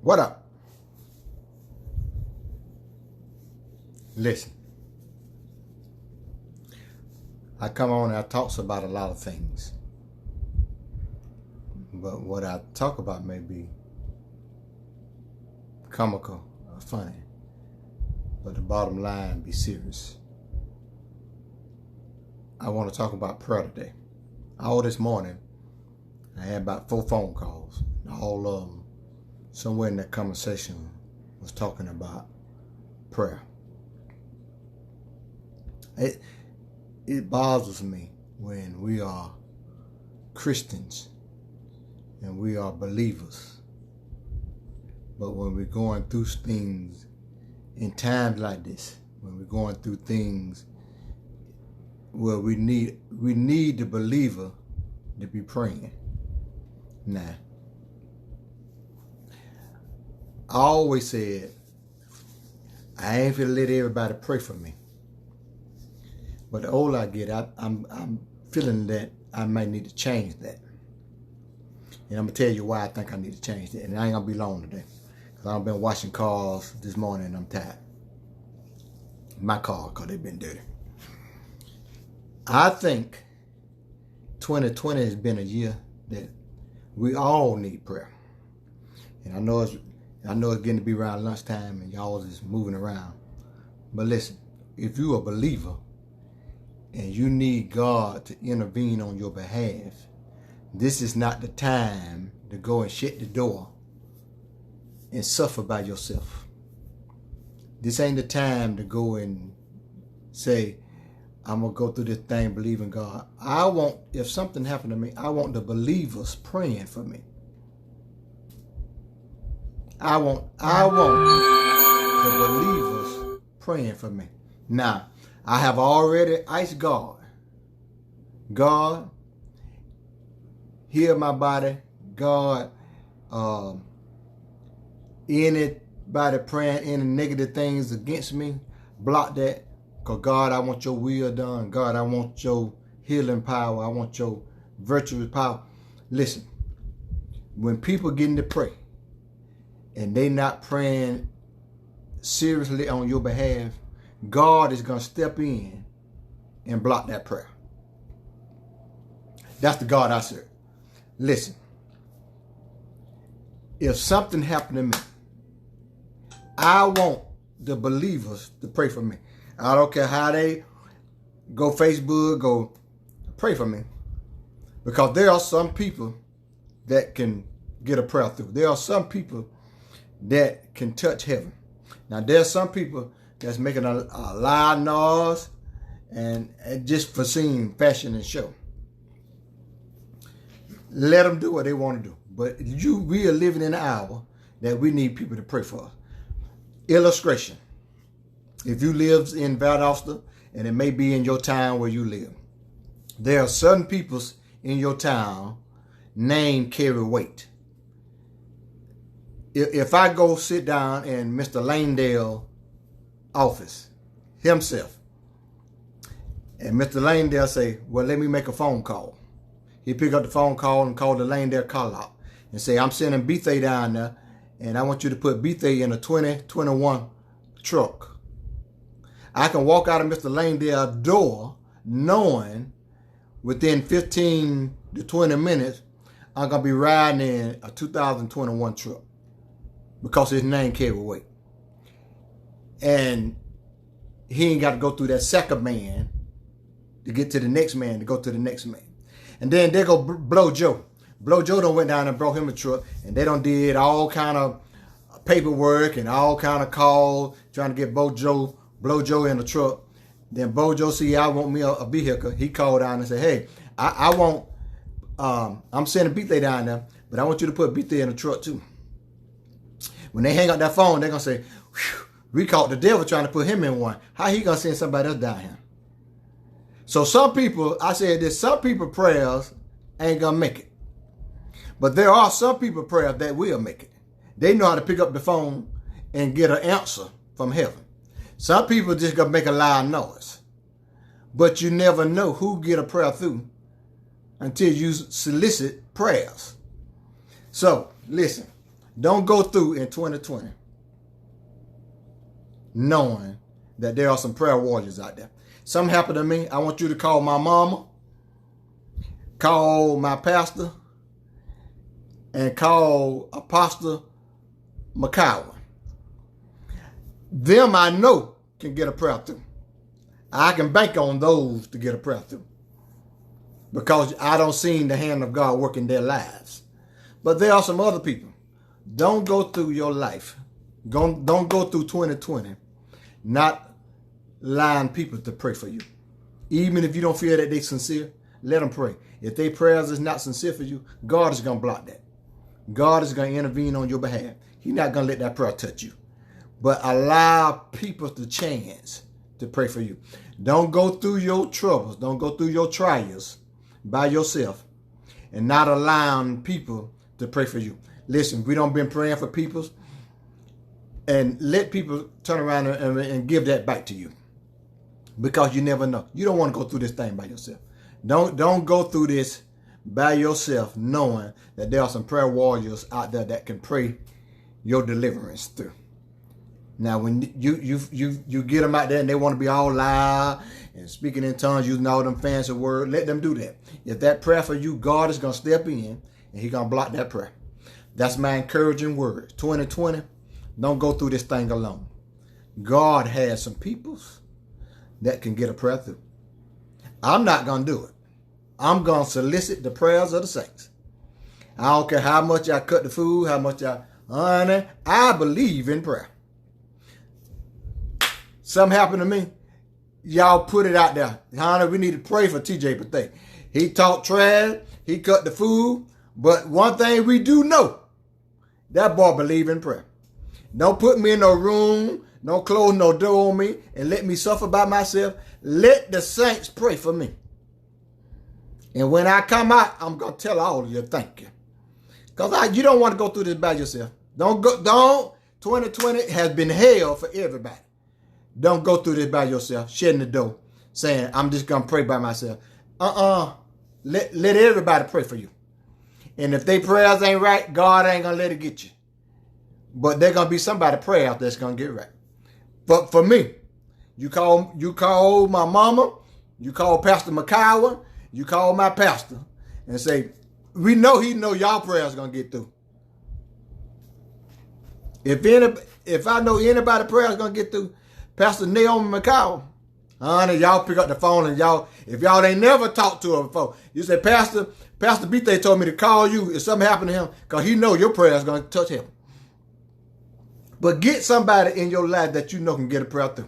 What up? Listen, I come on and I talk about a lot of things. But what I talk about may be comical or funny. But the bottom line, be serious. I want to talk about prayer today. All this morning, I had about 4 phone calls. All of them, somewhere in that conversation, was talking about prayer. It bothers me when we are Christians and we are believers. But when we're going through things in times like this, when we're going through things where we need the believer to be praying. Now, I always said, I ain't finna let everybody pray for me. But the older I get, I'm feeling that I might need to change that. And I'm going to tell you why I think I need to change that. And I ain't going to be long today. Because I've been washing cars this morning and I'm tired. My car, because they've been dirty. I think 2020 has been a year that we all need prayer. And I know it's getting to be around lunchtime and y'all is moving around. But listen, if you're a believer and you need God to intervene on your behalf, this is not the time to go and shut the door and suffer by yourself. This ain't the time to go and say, I'm going to go through this thing, believe in God. If something happened to me, I want the believers praying for me. I want the believers praying for me. Now, I have already asked God, God, heal my body. God, anybody praying any negative things against me, block that. Because God, I want your will done. God, I want your healing power. I want your virtuous power. Listen, when people getting to pray and they not praying seriously on your behalf, God is going to step in and block that prayer. That's the God I serve. Listen, if something happened to me, I want the believers to pray for me. I don't care how they go Facebook, go pray for me. Because there are some people that can get a prayer through. There are some people that can touch heaven. Now, there are some people that's making a loud noise and just for seeing fashion and show. Let them do what they want to do. But we are living in an hour that we need people to pray for us. Illustration. If you live in Valdosta, and it may be in your town where you live, there are certain people in your town named carry weight. If I go sit down in Mr. Langdale office himself, and Mr. Langdale say, well, let me make a phone call. He pick up the phone call and call the Langdale call out and say, I'm sending Bethay down there, and I want you to put Bethay in a 2021 truck. I can walk out of Mr. Langdale's door knowing within 15 to 20 minutes, I'm going to be riding in a 2021 truck because his name carry weight. And he ain't got to go through that second man to get to the next man, to go to the next man. And then they go Blow Joe. Blow Joe done went down and brought him a truck, and they done did all kind of paperwork and all kind of calls trying to get Blow Joe in the truck. Then Blow Joe see, I want me a vehicle. He called down and said, hey, I'm sending Bethay down there, but I want you to put Bethay in the truck too. When they hang up that phone, they're going to say, we caught the devil trying to put him in one. How he going to send somebody else down here? So some people, I said this, some people prayers ain't going to make it. But there are some people prayers that will make it. They know how to pick up the phone and get an answer from heaven. Some people just going to make a loud noise. But you never know who get a prayer through until you solicit prayers. So, listen, Don't go through in 2020 knowing that there are some prayer warriors out there. Something happened to me. I want you to call my mama, call my pastor, and call Apostle McCowan. Them I know can get a prayer through. I can bank on those to get a prayer through, because I don't see the hand of God working their lives. But there are some other people. Don't go through your life. Don't go through 2020 not allowing people to pray for you. Even if you don't feel that they're sincere, let them pray. If their prayers is not sincere for you, God is going to block that. God is going to intervene on your behalf. He's not going to let that prayer touch you. But allow people the chance to pray for you. Don't go through your troubles. Don't go through your trials by yourself and not allowing people to pray for you. Listen, we don't been praying for people, and let people turn around and give that back to you, because you never know. You don't want to go through this thing by yourself. Don't go through this by yourself, knowing that there are some prayer warriors out there that can pray your deliverance through. Now, when you get them out there and they want to be all loud and speaking in tongues, using all them fancy words, let them do that. If that prayer for you, God is going to step in and He's going to block that prayer. That's my encouraging word. 2020, don't go through this thing alone. God has some peoples that can get a prayer through. I'm not going to do it. I'm going to solicit the prayers of the saints. I don't care how much I cut the food, how much honey, I believe in prayer. Something happened to me. Y'all put it out there. Honey, we need to pray for TJ Pathay. He talked trash. He cut the food. But one thing we do know, that boy believe in prayer. Don't put me in no room, no close no door on me, and let me suffer by myself. Let the saints pray for me. And when I come out, I'm going to tell all of you thank you. Because you don't want to go through this by yourself. Don't. 2020 has been hell for everybody. Don't go through this by yourself, shutting the door, saying, I'm just going to pray by myself. Let everybody pray for you. And if their prayers ain't right, God ain't going to let it get you. But there's going to be somebody prayer out there that's going to get right. But for me, you call my mama, you call Pastor McCowan, you call my pastor and say, we know he know y'all prayers going to get through. If I know anybody prayers going to get through, Pastor Naomi McCowan, honey, y'all pick up the phone and if y'all ain't never talked to her before, you say, Pastor B-Tay told me to call you if something happened to him, because he know your prayer is going to touch him. But get somebody in your life that you know can get a prayer through.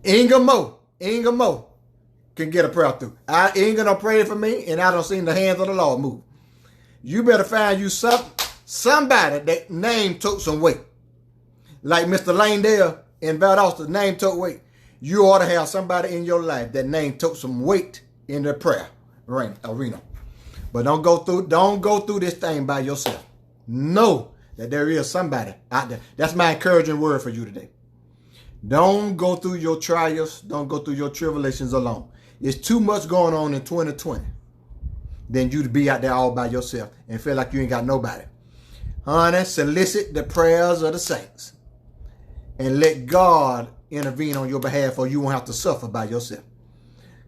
Inga Mo can get a prayer through. Inga don't pray for me, and I don't see the hands of the Lord move. You better find you somebody that name took some weight. Like Mr. Langdale in Valdosta, name took weight. You ought to have somebody in your life that name took some weight in the prayer arena. But don't go through this thing by yourself. Know that there is somebody out there. That's my encouraging word for you today. Don't go through your trials. Don't go through your tribulations alone. It's too much going on in 2020 than you to be out there all by yourself and feel like you ain't got nobody. Honey, solicit the prayers of the saints and let God intervene on your behalf, or you won't have to suffer by yourself.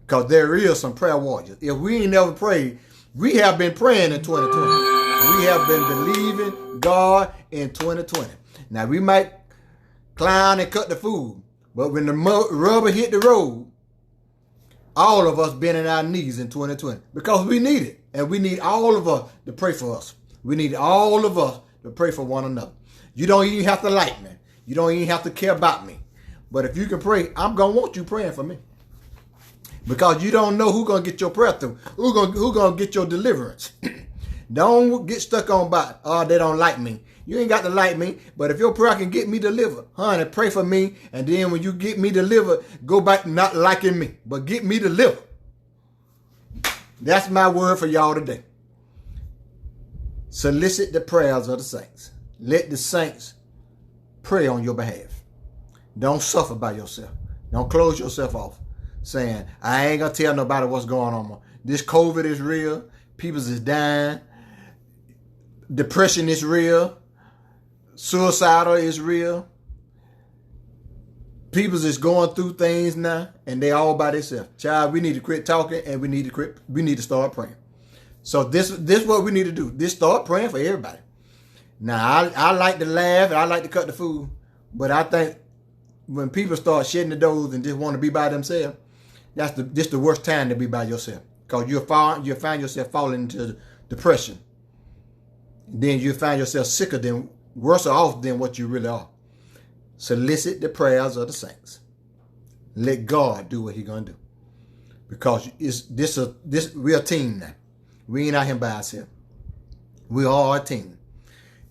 Because there is some prayer warriors. If we ain't never prayed, we have been praying in 2020. We have been believing God in 2020. Now, we might clown and cut the food, but when the rubber hit the road, all of us been in our knees in 2020 because we need it. And we need all of us to pray for us. We need all of us to pray for one another. You don't even have to like me. You don't even have to care about me. But if you can pray, I'm going to want you praying for me. Because you don't know who's going to get your prayer through. Who's going to get your deliverance. Don't get stuck on by, they don't like me. You ain't got to like me. But if your prayer can get me delivered, honey, pray for me. And then when you get me delivered, go back not liking me. But get me delivered. That's my word for y'all today. Solicit the prayers of the saints. Let the saints pray on your behalf. Don't suffer by yourself. Don't close yourself off saying, I ain't going to tell nobody what's going on. This COVID is real. People is dying. Depression is real. Suicidal is real. People is going through things now, and they all by themselves. Child, we need to quit talking, and we need to start praying. So this what we need to do. Just start praying for everybody. Now, I like to laugh, and I like to cut the food, but I think when people start shutting the doors and just want to be by themselves, this the worst time to be by yourself, because you'll find yourself falling into depression. Then you find yourself worse off than what you really are. Solicit the prayers of the saints. Let God do what He's gonna do, because we're a team now. We ain't out here by ourselves. We are a team.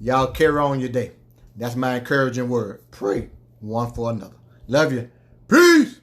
Y'all carry on your day. That's my encouraging word. Pray one for another. Love you. Peace.